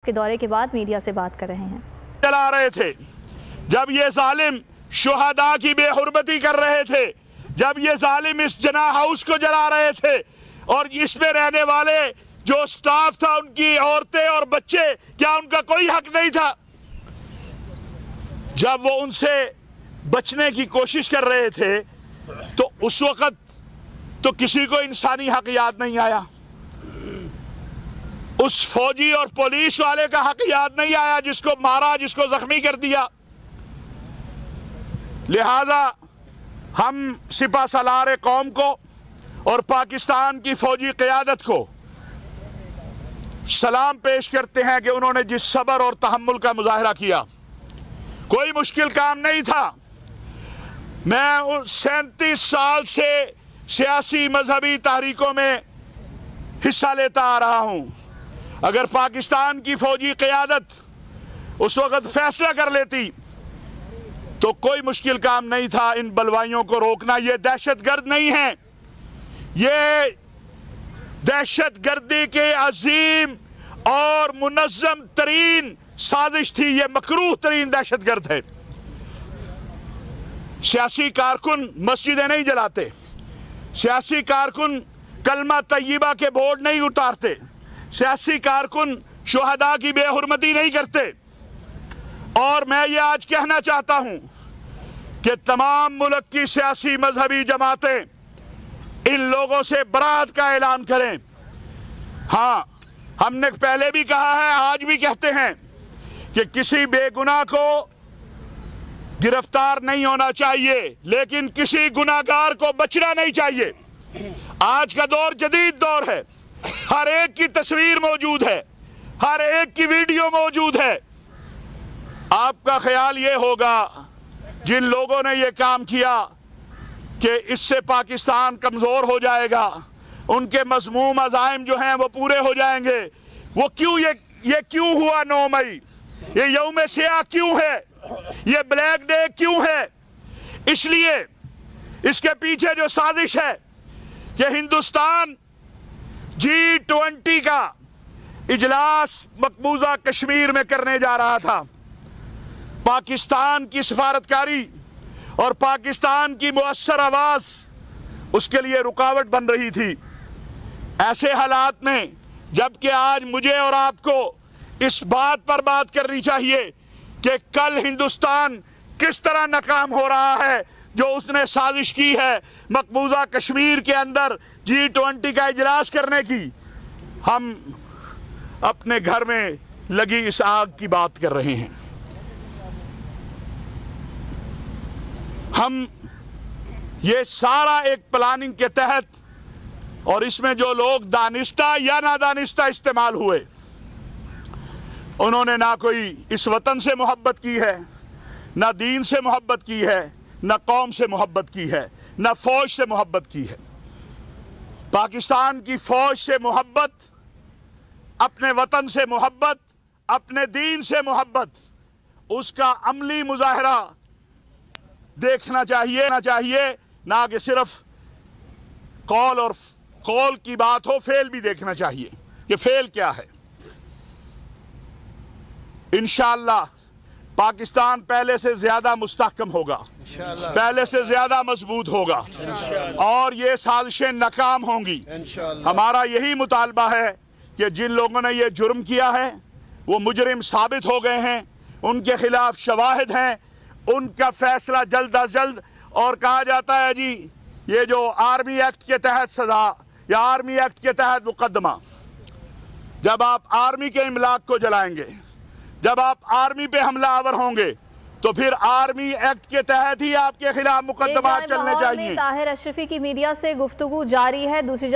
के दौरे के बाद मीडिया से बात कर रहे हैं। चला रहे थे जब ये जालिम शुहदा की बेहुरमती कर रहे थे, जब ये जालिम इस जना हाउस को जला रहे थे और इसमें रहने वाले जो स्टाफ था, उनकी औरतें और बच्चे, क्या उनका कोई हक नहीं था? जब वो उनसे बचने की कोशिश कर रहे थे तो उस वक्त तो किसी को इंसानी हक याद नहीं आया, उस फौजी और पुलिस वाले का हक याद नहीं आया जिसको मारा, जिसको जख्मी कर दिया। लिहाजा हम सिपा सलार कौम को और पाकिस्तान की फौजी क़यादत को सलाम पेश करते हैं कि उन्होंने जिस सब्र और तहम्मुल का मुजाहरा किया, कोई मुश्किल काम नहीं था। मैं 37 साल से सियासी मजहबी तहरीकों में हिस्सा लेता आ रहा हूं। अगर पाकिस्तान की फौजी क़यादत उस वक़्त फैसला कर लेती तो कोई मुश्किल काम नहीं था इन बलवाइयों को रोकना। ये दहशतगर्द नहीं है, ये दहशतगर्दी के अजीम और मुनज़्ज़म तरीन साजिश थी, ये मकरूह तरीन दहशतगर्द है। सियासी कारकुन मस्जिदें नहीं जलाते, सियासी कारकुन कलमा तय्यबा के बोर्ड नहीं उतारते, सियासी कारकुन शुहदा की बेहुरमती नहीं करते। और मैं ये आज कहना चाहता हूं कि तमाम मुल्क की सियासी मजहबी जमातें इन लोगों से बरात का ऐलान करें। हाँ, हमने पहले भी कहा है, आज भी कहते हैं कि किसी बेगुनाह को गिरफ्तार नहीं होना चाहिए, लेकिन किसी गुनाहगार को बचना नहीं चाहिए। आज का दौर जदीद दौर है, हर एक की तस्वीर मौजूद है, हर एक की वीडियो मौजूद है। आपका ख्याल ये होगा जिन लोगों ने ये काम किया कि इससे पाकिस्तान कमज़ोर हो जाएगा, उनके मज़मूम अज़ाइम जो हैं वो पूरे हो जाएंगे। वो क्यों ये क्यों हुआ 9 मई? ये यौम सियाह क्यों है? ये ब्लैक डे क्यों है? इसलिए इसके पीछे जो साजिश है कि हिंदुस्तान G20 का इजलास मकबूजा कश्मीर में करने जा रहा था। पाकिस्तान की सफारतकारी और पाकिस्तान की मुअस्सर आवाज़ उसके लिए रुकावट बन रही थी। ऐसे हालात में जबकि आज मुझे और आपको इस बात पर बात करनी चाहिए कि कल हिंदुस्तान किस तरह नाकाम हो रहा है, जो उसने साजिश की है मकबूजा कश्मीर के अंदर G20 का इजलास करने की, हम अपने घर में लगी इस आग की बात कर रहे हैं। हम ये सारा एक प्लानिंग के तहत, और इसमें जो लोग दानिस्ता या नादानिस्ता इस्तेमाल हुए, उन्होंने ना कोई इस वतन से मोहब्बत की है, ना दीन से मोहब्बत की है, ना कौम से मोहब्बत की है, ना फौज से मोहब्बत की है। पाकिस्तान की फौज से मोहब्बत, अपने वतन से मोहब्बत, अपने दीन से मोहब्बत, उसका अमली मुजाहरा देखना चाहिए, ना कि सिर्फ कौल की बात हो, फेल भी देखना चाहिए कि फेल क्या है। इंशाअल्लाह पाकिस्तान पहले से ज्यादा मुस्तहकम होगा, पहले से ज्यादा मजबूत होगा और ये साजिशें नाकाम होंगी। हमारा यही मुतालबा है कि जिन लोगों ने ये जुर्म किया है वो मुजरिम साबित हो गए हैं, उनके खिलाफ शवाहिद हैं, उनका फैसला जल्द अज जल्द। और कहा जाता है जी, ये जो आर्मी एक्ट के तहत सजा या आर्मी एक्ट के तहत मुकदमा, जब आप आर्मी के इमलाक को जलाएंगे, जब आप आर्मी पे हमलावर होंगे, तो फिर आर्मी एक्ट के तहत ही आपके खिलाफ मुकदमा चलने चाहिए। ताहिर अशरफी की मीडिया से गुफ्तगू जारी है। दूसरी